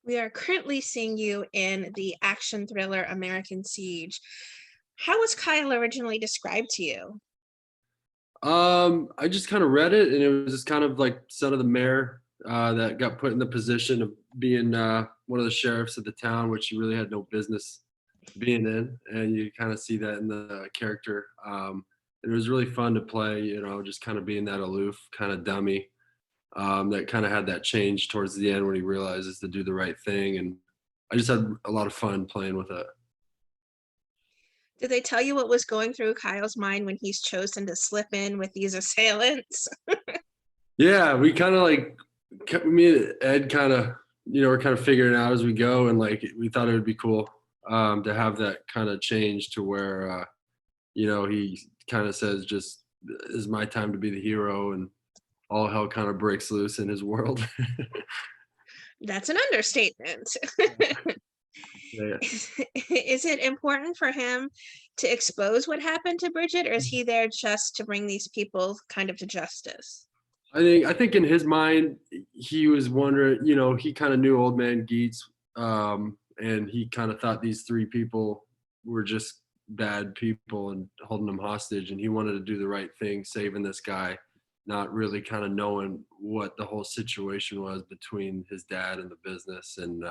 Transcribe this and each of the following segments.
We are currently seeing you in the action thriller American Siege. How was Kyle originally described to you? I just kind of read it, and it was just kind of like son of the mayor that got put in the position of being one of the sheriffs of the town, which he really had no business being in, and you kind of see that in the character. And it was really fun to play, just kind of being that aloof kind of dummy that kind of had that change towards the end when he realizes to do the right thing, and I just had a lot of fun playing with it. Did they tell you what was going through Kyle's mind when he's chosen to slip in with these assailants? Yeah, we kind of like me and Ed kind of we're kind of figuring it out as we go, and like we thought it would be cool to have that kind of change to where he kind of says just is my time to be the hero, and all hell kind of breaks loose in his world. That's an understatement. Yeah. Is it important for him to expose what happened to Bridget, or is he there just to bring these people kind of to justice? I think in his mind he was wondering, he kind of knew old man Geets, and he kind of thought these three people were just bad people and holding him hostage, and he wanted to do the right thing, saving this guy, not really kind of knowing what the whole situation was between his dad and the business. And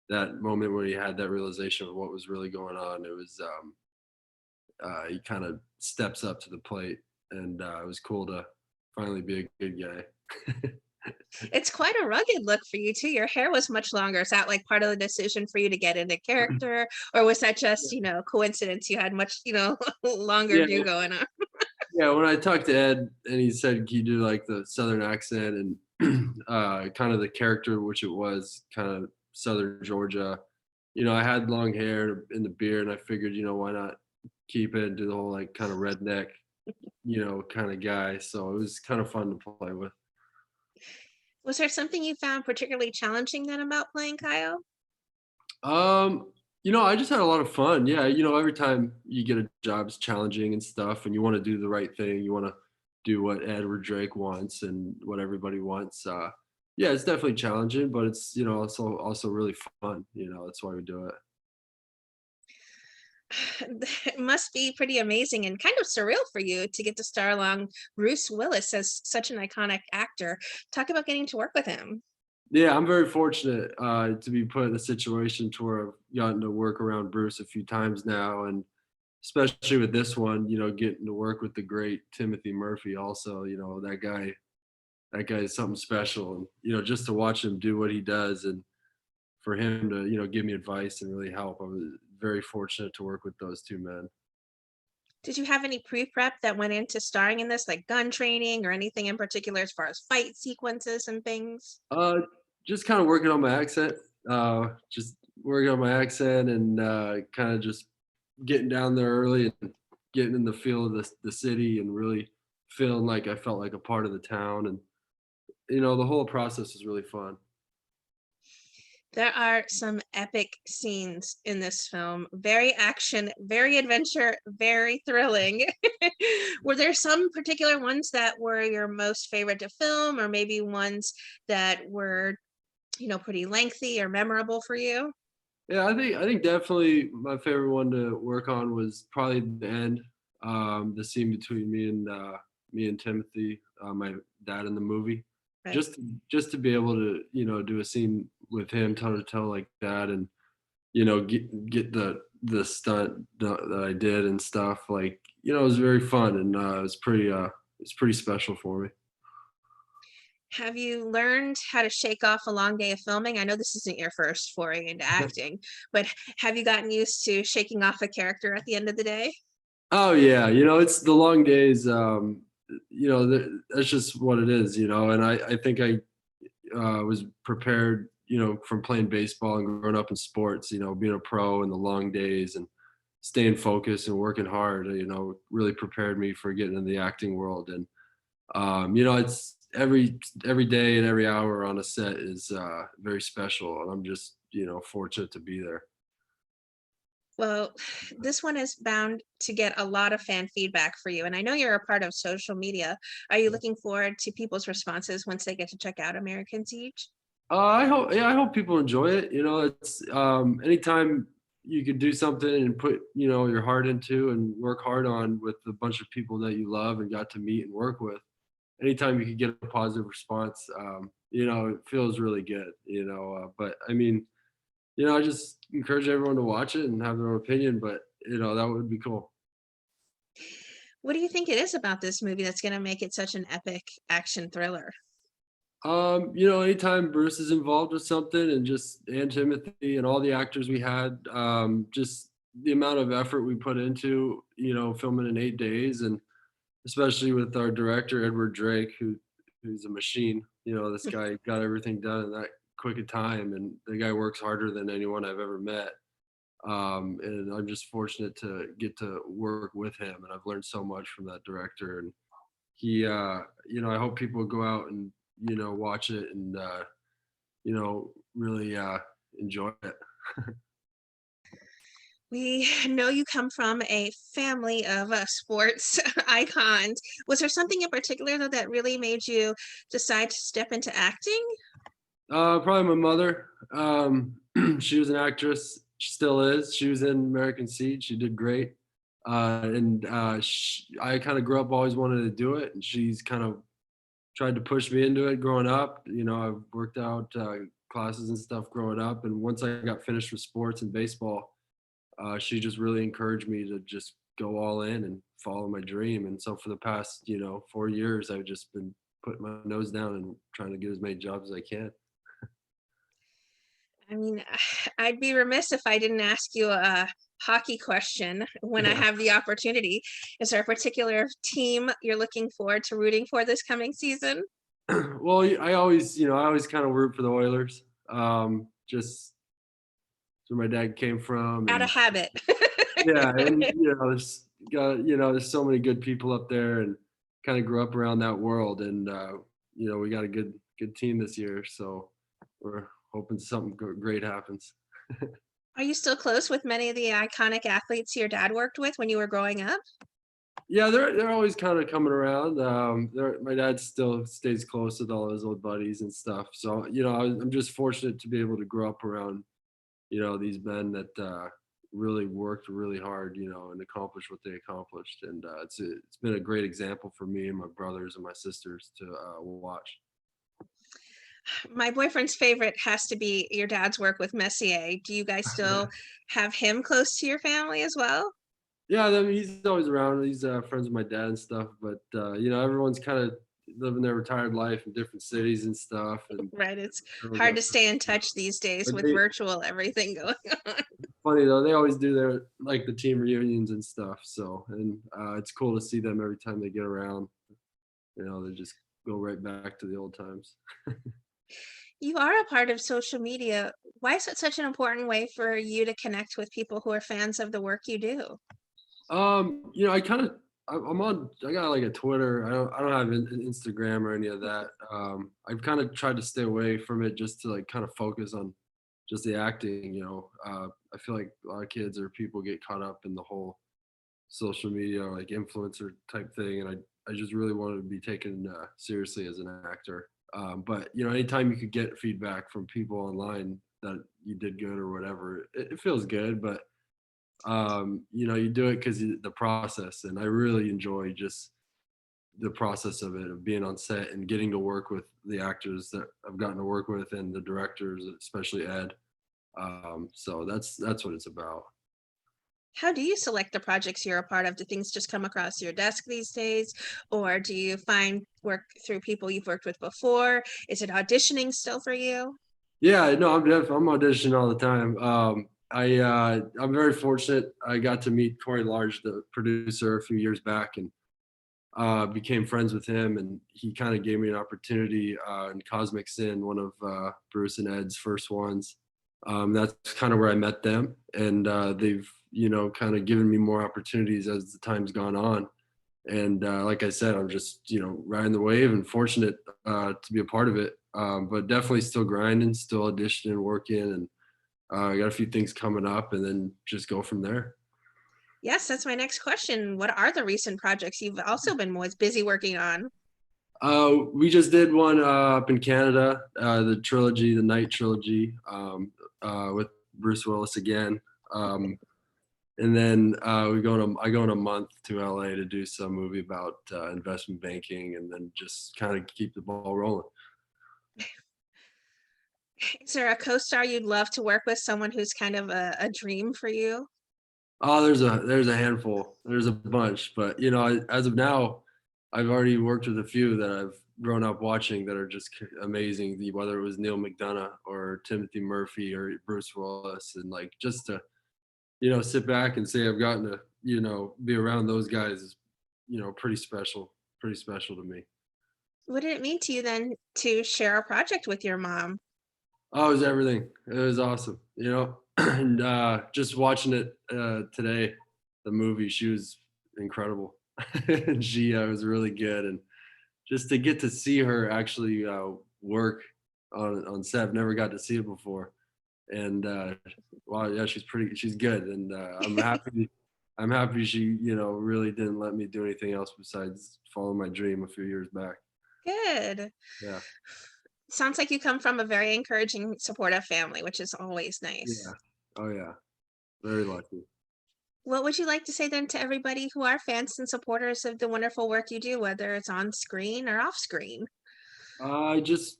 that moment when he had that realization of what was really going on, it was he kind of steps up to the plate, and it was cool to finally be a good guy. It's quite a rugged look for you too. Your hair was much longer. Is that like part of the decision for you to get into character, or was that just, coincidence? You had much, longer Yeah, do going on. yeah. When I talked to Ed, and he said he do like the southern accent and kind of the character, which it was kind of southern Georgia. I had long hair and the beard, and I figured, why not keep it and do the whole like kind of redneck, kind of guy. So it was kind of fun to play with. Was there something you found particularly challenging then about playing Kyle? I just had a lot of fun. Yeah, every time you get a job, it's challenging and stuff, and you want to do the right thing. You want to do what Edward Drake wants and what everybody wants. Yeah, it's definitely challenging, but it's also really fun. That's why we do it. It must be pretty amazing and kind of surreal for you to get to star along Bruce Willis as such an iconic actor. Talk about getting to work with him. Yeah, I'm very fortunate to be put in a situation to where I've gotten to work around Bruce a few times now, and especially with this one, getting to work with the great Timothy Murphy. Also, that guy is something special, and just to watch him do what he does, and for him to give me advice and really help, I was very fortunate to work with those two men. Did you have any pre-prep that went into starring in this, like gun training or anything in particular as far as fight sequences and things? uh just kind of working on my accent, just working on my accent, and kind of just getting down there early and getting in the feel of the city, and really feeling like I felt like a part of the town. And the whole process is really fun. There are some epic scenes in this film. Very action, very adventure, very thrilling. Were there some particular ones that were your most favorite to film, or maybe ones that were, pretty lengthy or memorable for you? Yeah, I think definitely my favorite one to work on was probably the end, the scene between me and Timothy, my dad in the movie. Right. Just to be able to do a scene with him toe to toe like that, and get the stunt that I did and stuff, like, it was very fun, and it's pretty special for me. Have you learned how to shake off a long day of filming? I know this isn't your first foray into acting, but have you gotten used to shaking off a character at the end of the day? Oh yeah, it's the long days. That's just what it is, and I think I was prepared, from playing baseball and growing up in sports, being a pro and the long days and staying focused and working hard, really prepared me for getting in the acting world. And it's every day and every hour on a set is very special, and I'm just fortunate to be there. Well, this one is bound to get a lot of fan feedback for you. And I know you're a part of social media. Are you looking forward to people's responses once they get to check out American Siege? I hope people enjoy it. You know, it's anytime you could do something and put, you know, your heart into and work hard on with a bunch of people that you love and got to meet and work with. Anytime you could get a positive response, you know, it feels really good. You know, but I mean, you know, I just encourage everyone to watch it and have their own opinion. But you know, that would be cool. What do you think it is about this movie that's going to make it such an epic action thriller? You know, anytime Bruce is involved with something and Timothy and all the actors we had, just the amount of effort we put into, you know, filming in 8 days, and especially with our director, Edward Drake, who's a machine. You know, this guy got everything done in that quick a time, and the guy works harder than anyone I've ever met. And I'm just fortunate to get to work with him, and I've learned so much from that director. And he, you know, I hope people go out and, you know, watch it and, you know, really enjoy it. We know you come from a family of sports icons. Was there something in particular though that really made you decide to step into acting? Probably my mother. She was an actress. She still is. She was in American Seed. She did great. I kind of grew up always wanted to do it, and she's kind of tried to push me into it growing up. You know, I've worked out classes and stuff growing up, and once I got finished with sports and baseball, she just really encouraged me to just go all in and follow my dream. And so for the past, you know, 4 years, I've just been putting my nose down and trying to get as many jobs as I can. I mean, I'd be remiss if I didn't ask you a hockey question when I Yeah. have the opportunity. Is there a particular team you're looking forward to rooting for this coming season? Well, I always kind of root for the Oilers. Just where my dad came from, Out of and habit. yeah, and there's so many good people up there, and kind of grew up around that world, and you know, we got a good team this year, so we're hoping something great happens. Are you still close with many of the iconic athletes your dad worked with when you were growing up? Yeah, they're always kind of coming around. My dad still stays close with all his old buddies and stuff. So you know, I'm just fortunate to be able to grow up around, you know, these men that really worked really hard, you know, and accomplished what they accomplished. And it's been a great example for me and my brothers and my sisters to watch. My boyfriend's favorite has to be your dad's work with Messier. Do you guys still have him close to your family as well? Yeah, I mean, he's always around. He's friends with my dad and stuff. But you know, everyone's kind of living their retired life in different cities and stuff. And Right, it's everyone's hard got to stay in touch these days but with they virtual everything going on. funny though, they always do their like the team reunions and stuff. So and it's cool to see them every time they get around. You know, they just go right back to the old times. You are a part of social media. Why is it such an important way for you to connect with people who are fans of the work you do? You know, I'm on. I got like a Twitter. I don't have Instagram or any of that. I've kind of tried to stay away from it just to like kind of focus on just the acting. You know, I feel like a lot of kids or people get caught up in the whole social media or like influencer type thing, and I just really wanted to be taken seriously as an actor. But you know, anytime you could get feedback from people online that you did good or whatever, it feels good. But you know, you do it because the process, and I really enjoy just the process of it, of being on set and getting to work with the actors that I've gotten to work with and the directors, especially Ed. So that's what it's about. How do you select the projects you're a part of? Do things just come across your desk these days? Or do you find work through people you've worked with before? Is it auditioning still for you? Yeah, no, I'm auditioning all the time. I'm very fortunate. I got to meet Corey Large, the producer, a few years back, and became friends with him. And he kind of gave me an opportunity in Cosmic Sin, one of Bruce and Ed's first ones. That's kind of where I met them, and they've, you know, kind of given me more opportunities as the time's gone on. And like I said, I'm just, you know, riding the wave and fortunate to be a part of it. But definitely still grinding, still auditioning, working, and I got a few things coming up, and then just go from there. Yes, that's my next question. What are the recent projects you've also been most busy working on? We just did one up in Canada, the trilogy, the Night trilogy, with Bruce Willis again. And then I go in a month to LA to do some movie about investment banking, and then just kind of keep the ball rolling. Is there a co-star you'd love to work with, someone who's kind of a dream for you? Oh, there's a handful, there's a bunch, but as of now, I've already worked with a few that I've grown up watching that are just amazing. Whether it was Neil McDonough or Timothy Murphy or Bruce Willis, and like just to sit back and say I've gotten to be around those guys is pretty special to me. What did it mean to you then to share a project with your mom? Oh, it was everything. It was awesome, and just watching it today, the movie, she was incredible. And she was really good, and just to get to see her actually work on set, I've never got to see it before, and wow, yeah, she's good, and I'm happy she really didn't let me do anything else besides follow my dream a few years back. Good. Yeah, Sounds like you come from a very encouraging, supportive family, which is always yeah, nice. oh yeah, very lucky. What would you like to say then to everybody who are fans and supporters of the wonderful work you do, whether it's on screen or off screen? Just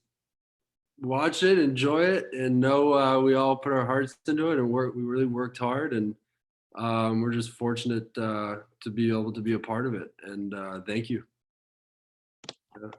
watch it, enjoy it, and know we all put our hearts into it and work. We really worked hard, and we're just fortunate to be able to be a part of it. And thank you.